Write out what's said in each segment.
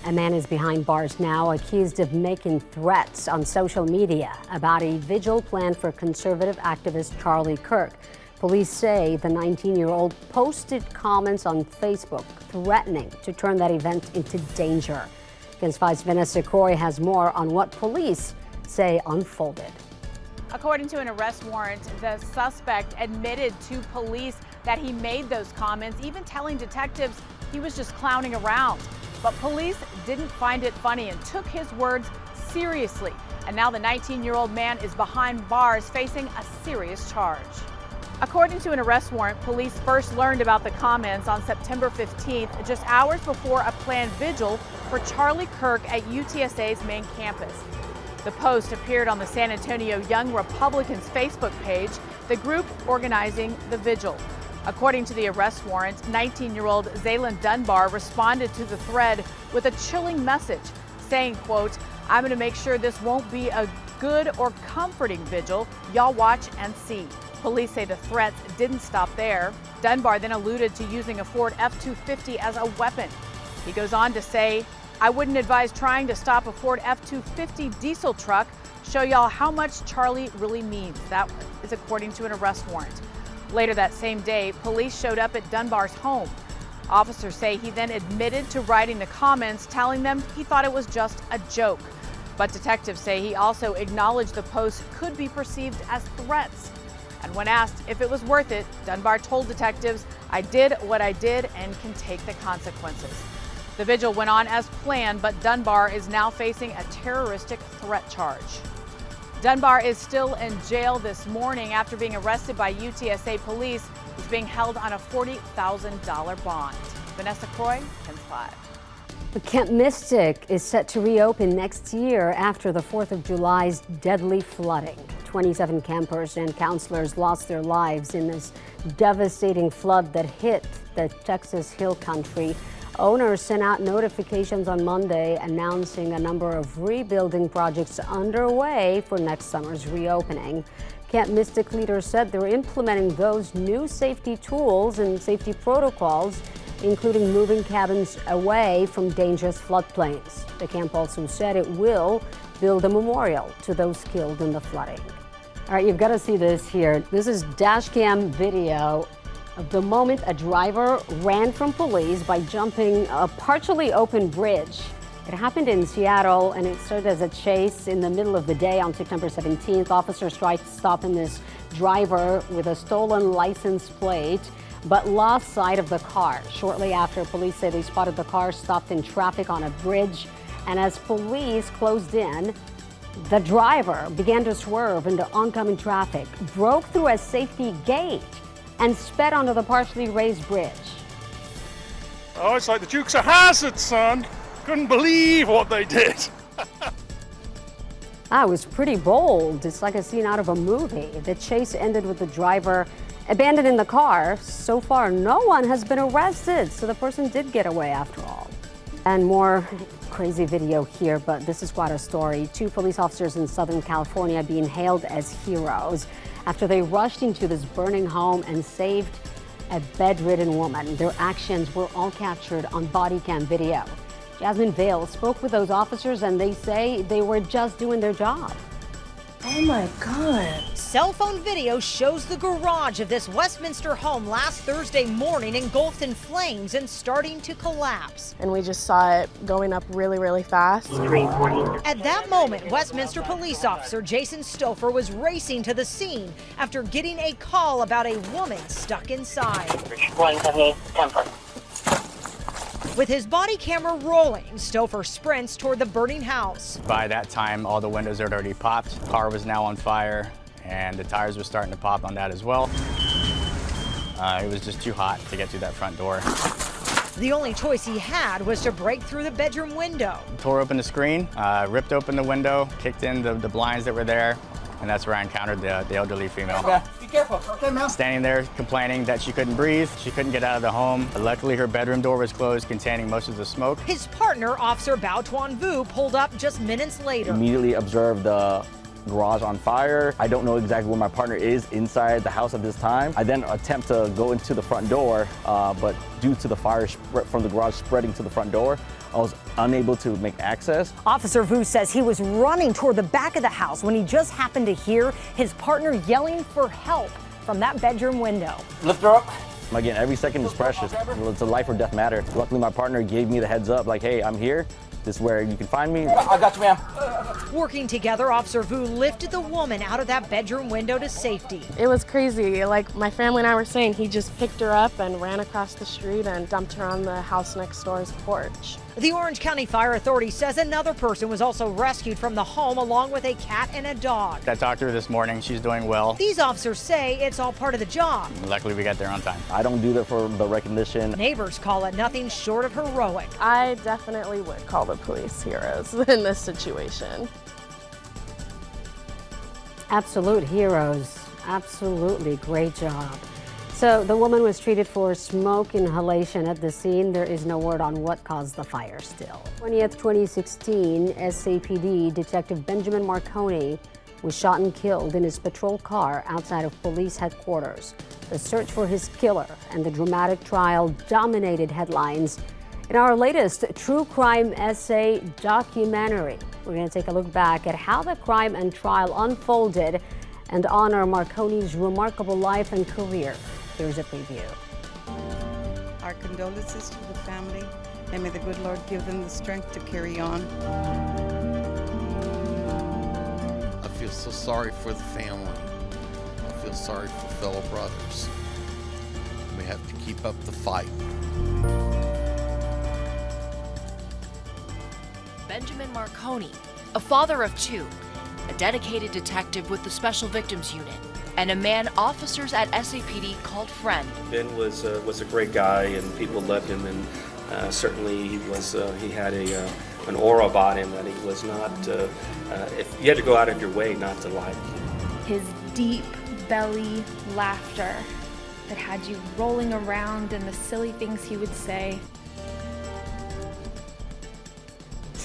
A man is behind bars now, accused of making threats on social media about a vigil planned for conservative activist Charlie Kirk. Police say the 19-year-old posted comments on Facebook threatening to turn that event into danger. KENS 5's Vanessa Croy has more on what police say unfolded. According to an arrest warrant, the suspect admitted to police that he made those comments, even telling detectives he was just clowning around. But police didn't find it funny and took his words seriously. And now the 19-year-old man is behind bars facing a serious charge. According to an arrest warrant, police first learned about the comments on September 15th, just hours before a planned vigil for Charlie Kirk at UTSA's main campus. The post appeared on the San Antonio Young Republicans Facebook page, the group organizing the vigil. According to the arrest warrant, 19-year-old Zaylin Dunbar responded to the thread with a chilling message saying, quote, "I'm going to make sure this won't be a good or comforting vigil. Y'all watch and see." Police say the threats didn't stop there. Dunbar then alluded to using a Ford F-250 as a weapon. He goes on to say, "I wouldn't advise trying to stop a Ford F-250 diesel truck. Show y'all how much Charlie really means." That is according to an arrest warrant. Later that same day, police showed up at Dunbar's home. Officers say he then admitted to writing the comments, telling them he thought it was just a joke. But detectives say he also acknowledged the post could be perceived as threats. And when asked if it was worth it, Dunbar told detectives, "I did what I did and can take the consequences." The vigil went on as planned, but Dunbar is now facing a terroristic threat charge. Dunbar is still in jail this morning after being arrested by UTSA police. He's being held on a $40,000 bond. Vanessa Croy, KENS 5. The Camp Mystic is set to reopen next year after the 4th of July's deadly flooding. 27 campers and counselors lost their lives in this devastating flood that hit the Texas Hill Country. Owners sent out notifications on Monday announcing a number of rebuilding projects underway for next summer's reopening. Camp Mystic leaders said they're implementing those new safety tools and safety protocols, including moving cabins away from dangerous floodplains. The camp also said it will build a memorial to those killed in the flooding. All right, you've got to see this here. This is dash cam video of the moment a driver ran from police by jumping a partially open bridge. It happened in Seattle, and it started as a chase in the middle of the day on September 17th. Officers tried stopping this driver with a stolen license plate, but lost sight of the car. Shortly after, police say they spotted the car stopped in traffic on a bridge, and as police closed in, the driver began to swerve into oncoming traffic, broke through a safety gate, and sped onto the partially raised bridge. Oh, it's like the Dukes of Hazzard, son. Couldn't believe what they did. It was pretty bold. It's like a scene out of a movie. The chase ended with the driver abandoning the car. So far, no one has been arrested, so the person did get away after all. And more crazy video here, but this is quite a story. 2 police officers in Southern California being hailed as heroes after they rushed into this burning home and saved a bedridden woman. Their actions were all captured on body cam video. Jasmine Vale spoke with those officers, and they say they were just doing their job. Oh my God. Cell phone video shows the garage of this Westminster home last Thursday morning engulfed in flames and starting to collapse. And we just saw it going up really, really fast. At that moment, Westminster police officer Jason Stouffer was racing to the scene after getting a call about a woman stuck inside. With his body camera rolling, Stouffer sprints toward the burning house. By that time, all the windows had already popped. The car was now on fire, and the tires were starting to pop on that as well. It was just too hot to get through that front door. The only choice he had was to break through the bedroom window. Tore open the screen, ripped open the window, kicked in the blinds that were there, and that's where I encountered the elderly female. Okay, be careful, okay, ma'am? Standing there complaining that she couldn't breathe, she couldn't get out of the home. Luckily, her bedroom door was closed, containing most of the smoke. His partner, Officer Bao Tuan Vu, pulled up just minutes later. Immediately observed the garage on fire. I don't know exactly where my partner is inside the house at this time. I then attempt to go into the front door, but due to the fire from the garage spreading to the front door, I was unable to make access. Officer Vu says he was running toward the back of the house when he just happened to hear his partner yelling for help from that bedroom window. Lift her up. Again, every second is precious. It's a life or death matter. Luckily, my partner gave me the heads up, like, hey, I'm here. This is where you can find me. I got you, ma'am. Working together, Officer Vu lifted the woman out of that bedroom window to safety. It was crazy. Like my family and I were saying, he just picked her up and ran across the street and dumped her on the house next door's porch. The Orange County Fire Authority says another person was also rescued from the home along with a cat and a dog. I talked to her this morning. She's doing well. These officers say it's all part of the job. Luckily, we got there on time. I don't do that for the recognition. Neighbors call it nothing short of heroic. I definitely would call the police heroes in this situation. Absolute heroes. Absolutely great job. So the woman was treated for smoke inhalation at the scene. There is no word on what caused the fire still. 20th, 2016, SAPD Detective Benjamin Marconi was shot and killed in his patrol car outside of police headquarters. The search for his killer and the dramatic trial dominated headlines. In our latest true crime essay documentary, we're going to take a look back at how the crime and trial unfolded and honor Marconi's remarkable life and career. Here's a preview. Our condolences to the family, and may the good Lord give them the strength to carry on. I feel so sorry for the family. I feel sorry for fellow brothers. We have to keep up the fight. Benjamin Marconi, a father of two, a dedicated detective with the Special Victims Unit, and a man officers at SAPD called friend. Ben was a great guy, and people loved him, and certainly he had an aura about him that he was not. If you had to go out of your way not to like. His deep belly laughter that had you rolling around, and the silly things he would say.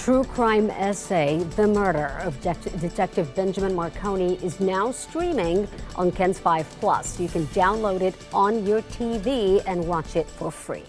True crime essay, The Murder of Detective Benjamin Marconi, is now streaming on KENS 5+. You can download it on your TV and watch it for free.